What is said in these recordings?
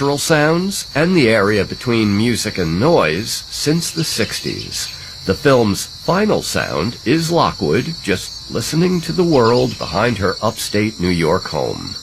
natural sounds and the area between music and noise since the 60s. The film's final sound is Lockwood just listening to the world behind her upstate New York home.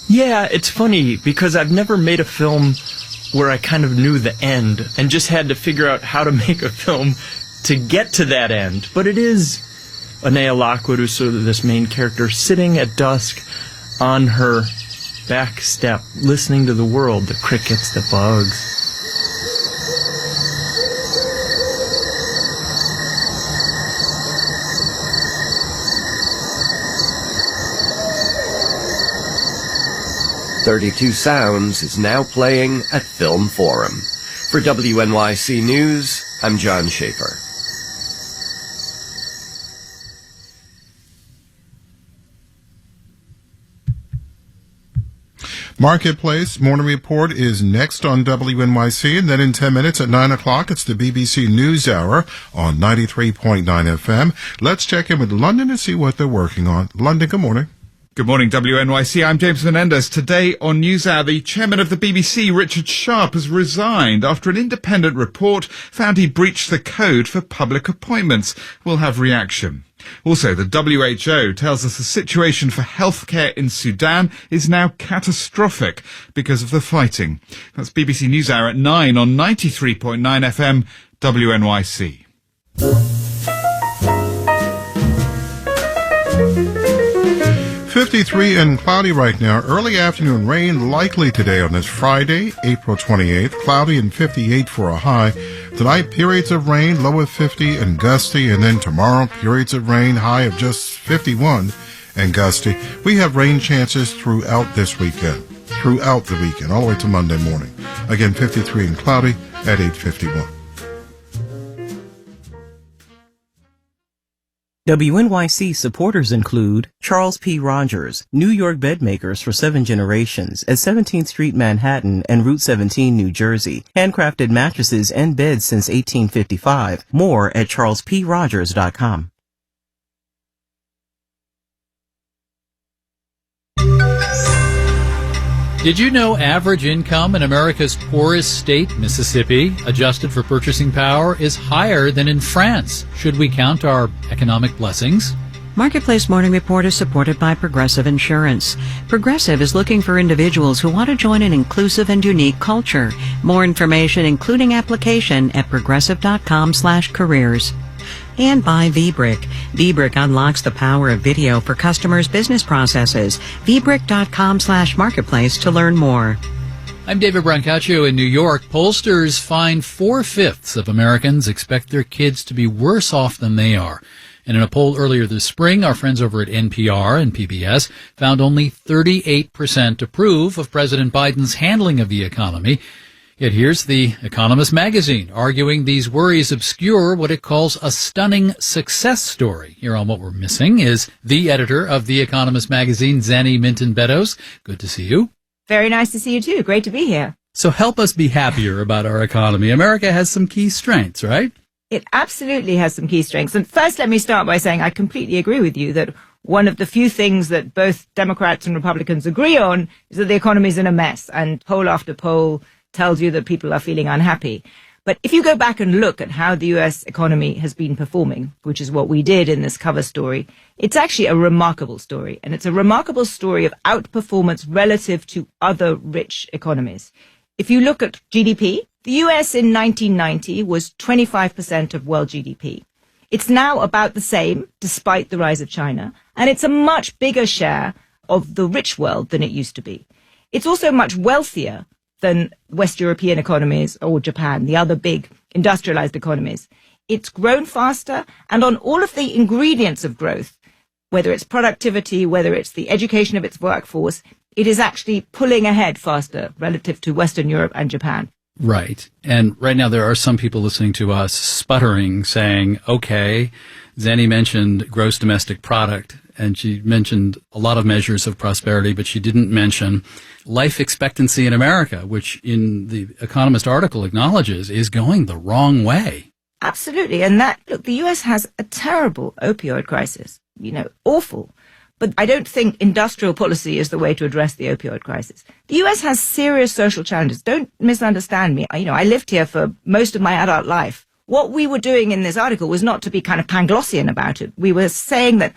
Yeah, it's funny because I've never made a film where I kind of knew the end and just had to figure out how to make a film to get to that end. But it is Anea Lockwood, who's sort of this main character, sitting at dusk on her back step, listening to the world, the crickets, the bugs. "32 Sounds" is now playing at Film Forum. For WNYC News, I'm John Schaefer. Marketplace Morning Report is next on WNYC, and then in 10 minutes at 9 o'clock, it's the BBC News Hour on 93.9 FM. Let's check in with London and see what they're working on. London, good morning. Good morning, WNYC. I'm James Menendez. Today on NewsHour, the chairman of the BBC, Richard Sharp, has resigned after an independent report found he breached the code for public appointments. We'll have reaction. Also, the WHO tells us the situation for healthcare in Sudan is now catastrophic because of the fighting. That's BBC NewsHour at 9 on 93.9 FM, WNYC. 53 and cloudy right now. Early afternoon rain likely today on this Friday, April 28th. Cloudy and 58 for a high. Tonight, periods of rain, low of 50 and gusty. And then tomorrow, periods of rain, high of just 51 and gusty. We have rain chances throughout this weekend. Throughout the weekend, all the way to Monday morning. Again, 53 and cloudy at 8:51. WNYC supporters include Charles P. Rogers, New York bed makers for 7 generations at 17th Street, Manhattan and Route 17, New Jersey. Handcrafted mattresses and beds since 1855. More at charlesprogers.com. Did you know average income in America's poorest state, Mississippi, adjusted for purchasing power, is higher than in France? Should we count our economic blessings? Marketplace Morning Report is supported by Progressive Insurance. Progressive is looking for individuals who want to join an inclusive and unique culture. More information, including application, at progressive.com/careers. And by VBrick. VBrick unlocks the power of video for customers' business processes. VBrick.com/marketplace to learn more. I'm David Brancaccio in New York. Pollsters find 4/5 of Americans expect their kids to be worse off than they are. And in a poll earlier this spring, our friends over at NPR and PBS found only 38% approve of President Biden's handling of the economy. Yet here's The Economist magazine arguing these worries obscure what it calls a stunning success story. Here on What We're Missing is the editor of The Economist magazine, Zanny Minton-Beddoes. Good to see you. Very nice to see you too. Great to be here. So help us be happier about our economy. America has some key strengths, right? It absolutely has some key strengths. And first, let me start by saying I completely agree with you that one of the few things that both Democrats and Republicans agree on is that the economy is in a mess. And poll after poll tells you that people are feeling unhappy. But if you go back and look at how the U.S. economy has been performing, which is what we did in this cover story, it's actually a remarkable story. And it's a remarkable story of outperformance relative to other rich economies. If you look at GDP, the U.S. in 1990 was 25% of world GDP. It's now about the same, despite the rise of China. And it's a much bigger share of the rich world than it used to be. It's also much wealthier than West European economies or Japan, the other big industrialized economies. It's grown faster, and on all of the ingredients of growth, whether it's productivity, whether it's the education of its workforce, it is actually pulling ahead faster relative to Western Europe and Japan. Right. And right now there are some people listening to us sputtering, saying, okay, Zanny mentioned gross domestic product, and she mentioned a lot of measures of prosperity, but she didn't mention life expectancy in America, which in the Economist article acknowledges is going the wrong way. Absolutely. And look, the U.S. has a terrible opioid crisis, awful. But I don't think industrial policy is the way to address the opioid crisis. The US has serious social challenges. Don't misunderstand me. I lived here for most of my adult life. What we were doing in this article was not to be kind of Panglossian about it. We were saying that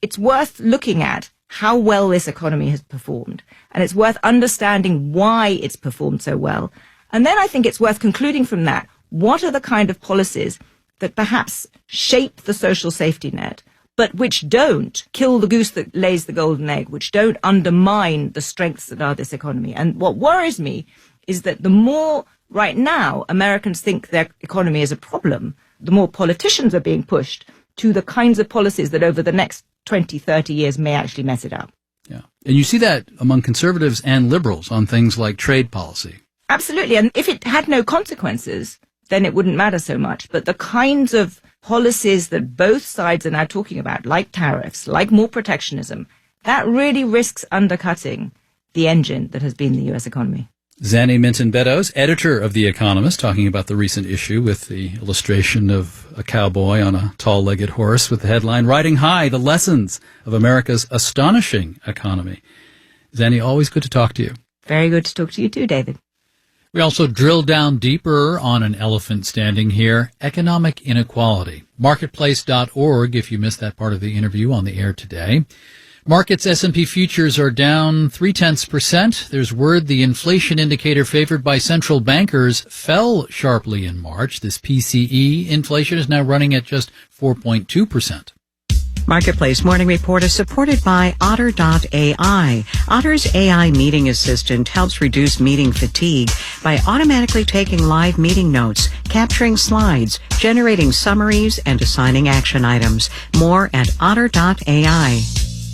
it's worth looking at how well this economy has performed. And it's worth understanding why it's performed so well. And then I think it's worth concluding from that, what are the kind of policies that perhaps shape the social safety net, but which don't kill the goose that lays the golden egg, which don't undermine the strengths that are this economy. And what worries me is that the more right now Americans think their economy is a problem, the more politicians are being pushed to the kinds of policies that over the next 20, 30 years may actually mess it up. Yeah. And you see that among conservatives and liberals on things like trade policy. Absolutely. And if it had no consequences, then it wouldn't matter so much. But the kinds of policies that both sides are now talking about, like tariffs, like more protectionism, that really risks undercutting the engine that has been the U.S. economy. Zanny Minton-Beddoes, editor of The Economist, talking about the recent issue with the illustration of a cowboy on a tall-legged horse with the headline, Riding High, the Lessons of America's Astonishing Economy. Zanny, always good to talk to you. Very good to talk to you too, David. We also drill down deeper on an elephant standing here, economic inequality. Marketplace.org, if you missed that part of the interview on the air today. Markets S&P futures are down 0.3%. There's word the inflation indicator favored by central bankers fell sharply in March. This PCE inflation is now running at just 4.2%. Marketplace Morning Report is supported by Otter.ai. Otter's AI meeting assistant helps reduce meeting fatigue by automatically taking live meeting notes, capturing slides, generating summaries, and assigning action items. More at Otter.ai.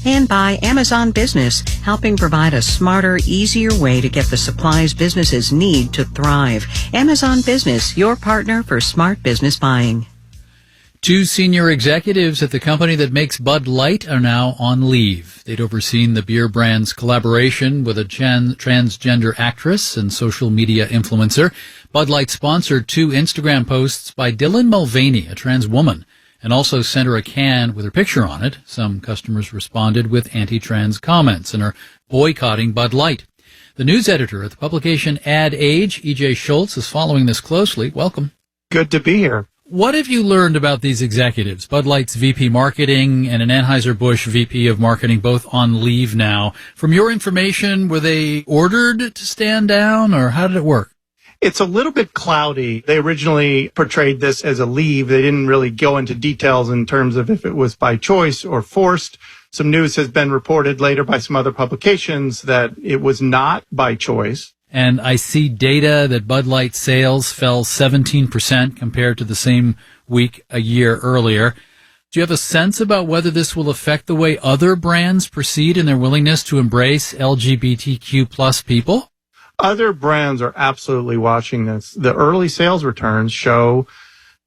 And by Amazon Business, helping provide a smarter, easier way to get the supplies businesses need to thrive. Amazon Business, your partner for smart business buying. 2 senior executives at the company that makes Bud Light are now on leave. They'd overseen the beer brand's collaboration with a transgender actress and social media influencer. Bud Light sponsored 2 Instagram posts by Dylan Mulvaney, a trans woman, and also sent her a can with her picture on it. Some customers responded with anti-trans comments and are boycotting Bud Light. The news editor at the publication Ad Age, E.J. Schultz, is following this closely. Welcome. Good to be here. What have you learned about these executives? Bud Light's VP Marketing and an Anheuser-Busch VP of Marketing, both on leave now. From your information, were they ordered to stand down, or how did it work? It's a little bit cloudy. They originally portrayed this as a leave. They didn't really go into details in terms of if it was by choice or forced. Some news has been reported later by some other publications that it was not by choice. And I see data that Bud Light sales fell 17% compared to the same week a year earlier. Do you have a sense about whether this will affect the way other brands proceed in their willingness to embrace LGBTQ plus people? Other brands are absolutely watching this. The early sales returns show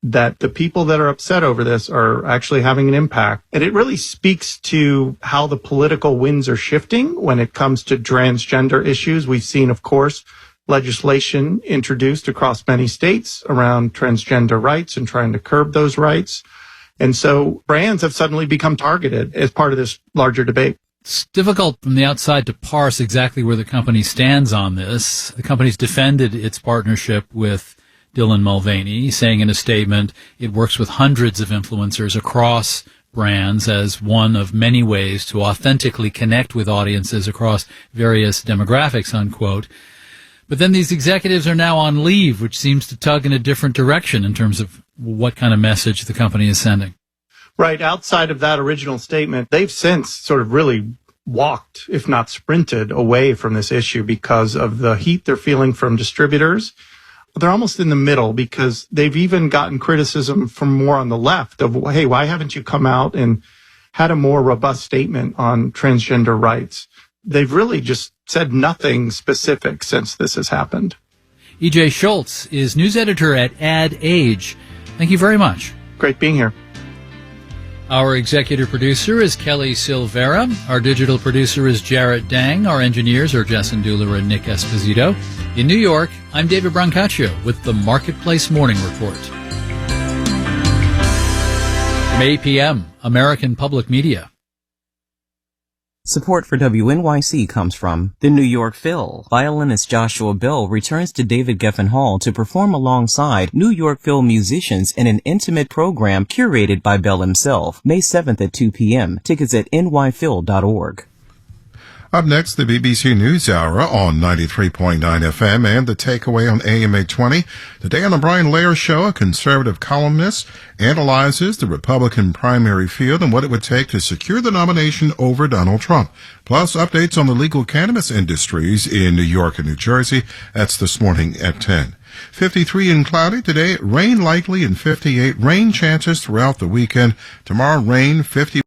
that the people that are upset over this are actually having an impact. And it really speaks to how the political winds are shifting when it comes to transgender issues. We've seen, of course, legislation introduced across many states around transgender rights and trying to curb those rights. And so brands have suddenly become targeted as part of this larger debate. It's difficult from the outside to parse exactly where the company stands on this. The company's defended its partnership with Dylan Mulvaney, saying in a statement it works with hundreds of influencers across brands as one of many ways to authentically connect with audiences across various demographics, unquote. But then these executives are now on leave, which seems to tug in a different direction in terms of what kind of message the company is sending. Right. Outside of that original statement, they've since sort of really walked, if not sprinted, away from this issue because of the heat they're feeling from distributors. They're almost in the middle because they've even gotten criticism from more on the left of, hey, why haven't you come out and had a more robust statement on transgender rights? They've really just said nothing specific since this has happened. E.J. Schultz is news editor at Ad Age. Thank you very much. Great being here. Our executive producer is Kelly Silvera. Our digital producer is Jarrett Dang. Our engineers are Jason Duler and Nick Esposito. In New York, I'm David Brancaccio with the Marketplace Morning Report. From 8 p.m., American Public Media. Support for WNYC comes from the New York Phil. Violinist Joshua Bell returns to David Geffen Hall to perform alongside New York Phil musicians in an intimate program curated by Bell himself, May 7th at 2 p.m. Tickets at nyphil.org. Up next, the BBC News Hour on 93.9 FM and The Takeaway on AM 820. Today on the Brian Lehrer Show, a conservative columnist analyzes the Republican primary field and what it would take to secure the nomination over Donald Trump. Plus, updates on the legal cannabis industries in New York and New Jersey. That's this morning at 10. 53 and cloudy today, rain likely, and 58 rain chances throughout the weekend. Tomorrow, rain, 50.